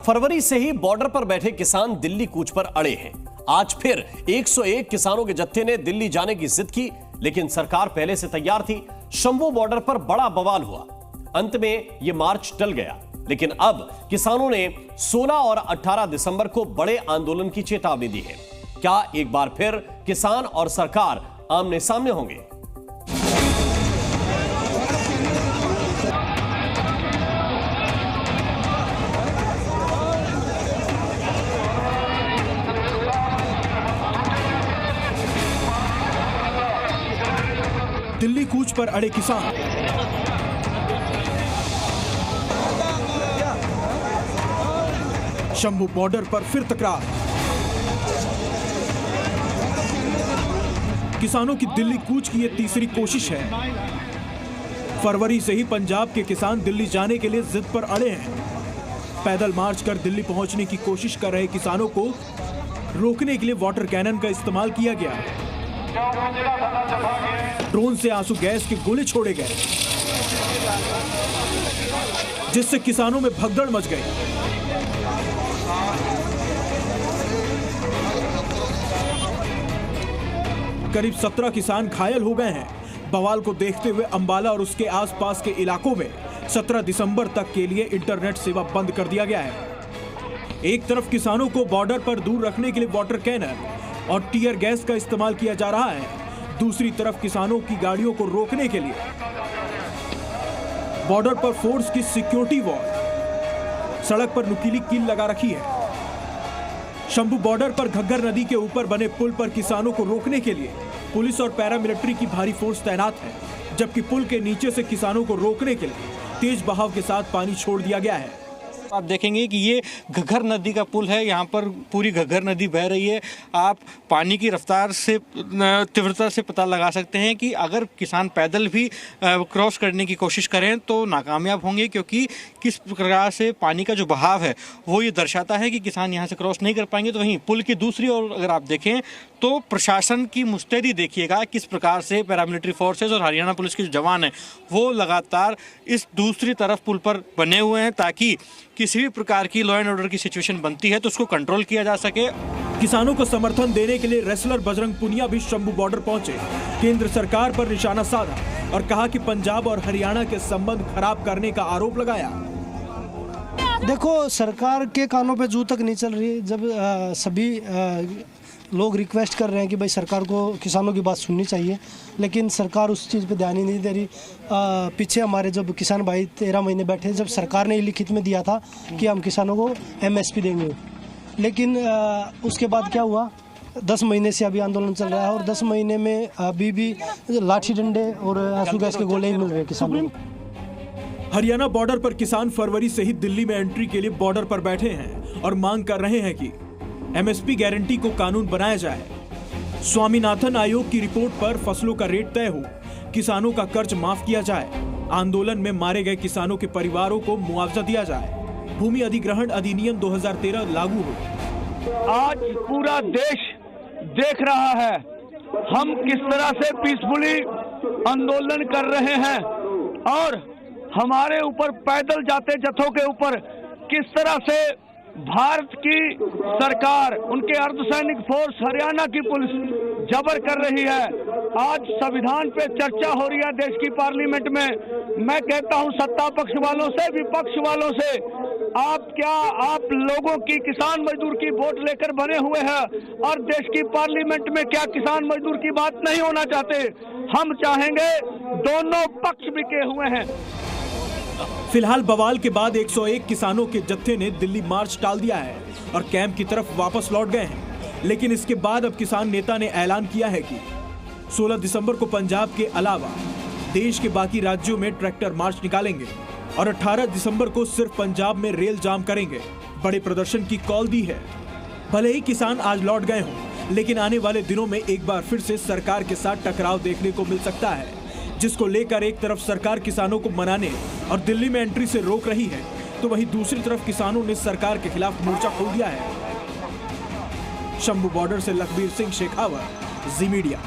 फरवरी से ही बॉर्डर पर बैठे किसान दिल्ली कूच पर अड़े हैं। आज फिर 101 किसानों के जत्थे ने दिल्ली जाने की जिद की, लेकिन सरकार पहले से तैयार थी। शंभू बॉर्डर पर बड़ा बवाल हुआ। अंत में यह मार्च टल गया, लेकिन अब किसानों ने 16 और 18 दिसंबर को बड़े आंदोलन की चेतावनी दी है। क्या एक बार फिर किसान और सरकार आमने सामने होंगे? दिल्ली कूच पर अड़े किसान। शंभू बॉर्डर पर फिर तकरार। किसानों की दिल्ली कूच की यह तीसरी कोशिश है। फरवरी से ही पंजाब के किसान दिल्ली जाने के लिए जिद पर अड़े हैं। पैदल मार्च कर दिल्ली पहुंचने की कोशिश कर रहे किसानों को रोकने के लिए वाटर कैनन का इस्तेमाल किया गया। ड्रोन से आंसू गैस के गोले छोड़े गए, जिससे किसानों में भगदड़ मच गई। करीब 17 किसान घायल हो गए हैं। बवाल को देखते हुए अंबाला और उसके आसपास के इलाकों में 17 दिसंबर तक के लिए इंटरनेट सेवा बंद कर दिया गया है। एक तरफ किसानों को बॉर्डर पर दूर रखने के लिए वाटर कैनन और टीयर गैस का इस्तेमाल किया जा रहा है, दूसरी तरफ किसानों की गाड़ियों को रोकने के लिए बॉर्डर पर फोर्स की सिक्योरिटी वॉल, सड़क पर नुकीली कील लगा रखी है। शंभू बॉर्डर पर घग्गर नदी के ऊपर बने पुल पर किसानों को रोकने के लिए पुलिस और पैरामिलिट्री की भारी फोर्स तैनात है, जबकि पुल के नीचे से किसानों को रोकने के लिए तेज बहाव के साथ पानी छोड़ दिया गया है। आप देखेंगे कि ये घग्गर नदी का पुल है। यहाँ पर पूरी घग्गर नदी बह रही है। आप पानी की रफ्तार से, तीव्रता से पता लगा सकते हैं कि अगर किसान पैदल भी क्रॉस करने की कोशिश करें तो नाकामयाब होंगे, क्योंकि किस प्रकार से पानी का जो बहाव है वो ये दर्शाता है कि किसान यहाँ से क्रॉस नहीं कर पाएंगे। तो वहीं पुल की दूसरी ओर अगर आप देखें तो प्रशासन की मुस्तैदी देखिएगा, किस प्रकार से पैरामिलिट्री फोर्सेज और हरियाणा पुलिस के जो जवान हैं वो लगातार इस दूसरी तरफ पुल पर बने हुए हैं, ताकि किसी भी प्रकार की लॉ एंड ऑर्डर की सिचुएशन बनती है तो उसको कंट्रोल किया जा सके। किसानों को समर्थन देने के लिए रेसलर बजरंग पुनिया भी शंभू बॉर्डर पहुंचे, केंद्र सरकार पर निशाना साधा और कहा कि पंजाब और हरियाणा के संबंध खराब करने का आरोप लगाया। देखो, सरकार के कानों पे जू तक नहीं चल रही। जब सभी लोग रिक्वेस्ट कर रहे हैं कि भाई सरकार को किसानों की बात सुननी चाहिए, लेकिन सरकार उस चीज़ पे ध्यान ही नहीं दे रही। पीछे हमारे जब किसान भाई 13 महीने बैठे, जब सरकार ने लिखित में दिया था कि हम किसानों को MSP देंगे, लेकिन उसके बाद क्या हुआ? 10 महीने से अभी आंदोलन चल रहा है और 10 महीने में अभी भी लाठी डंडे और आंसू गैस के गोले ही मिल रहे हैं किसानों को। हरियाणा बॉर्डर पर किसान फरवरी से ही दिल्ली में एंट्री के लिए बॉर्डर पर बैठे हैं और मांग कर रहे हैं कि MSP गारंटी को कानून बनाया जाए। स्वामीनाथन आयोग की रिपोर्ट पर फसलों का रेट तय हो, किसानों का कर्ज माफ किया जाए, आंदोलन में मारे गए किसानों के परिवारों को मुआवजा दिया जाए, भूमि अधिग्रहण अधिनियम 2013 लागू हो। आज पूरा देश देख रहा है हम किस तरह से पीसफुली आंदोलन कर रहे हैं और हमारे ऊपर पैदल जाते जत्थों के ऊपर किस तरह से भारत की सरकार, उनके अर्धसैनिक फोर्स, हरियाणा की पुलिस जबर कर रही है। आज संविधान पे चर्चा हो रही है देश की पार्लियामेंट में। मैं कहता हूं सत्ता पक्ष वालों से, विपक्ष वालों से, आप लोगों की किसान मजदूर की वोट लेकर बने हुए हैं और देश की पार्लियामेंट में क्या किसान मजदूर की बात नहीं होना चाहते? हम चाहेंगे, दोनों पक्ष बिके हुए हैं। फिलहाल बवाल के बाद 101 किसानों के जत्थे ने दिल्ली मार्च टाल दिया है और कैंप की तरफ वापस लौट गए हैं। लेकिन इसके बाद अब किसान नेता ने ऐलान किया है कि 16 दिसंबर को पंजाब के अलावा देश के बाकी राज्यों में ट्रैक्टर मार्च निकालेंगे और 18 दिसंबर को सिर्फ पंजाब में रेल जाम करेंगे। बड़े प्रदर्शन की कॉल दी है। भले ही किसान आज लौट गए हों, लेकिन आने वाले दिनों में एक बार फिर से सरकार के साथ टकराव देखने को मिल सकता है, जिसको लेकर एक तरफ सरकार किसानों को मनाने और दिल्ली में एंट्री से रोक रही है, तो वहीं दूसरी तरफ किसानों ने सरकार के खिलाफ मोर्चा खोल दिया है। शंभू बॉर्डर से लखबीर सिंह शेखावत, जी मीडिया।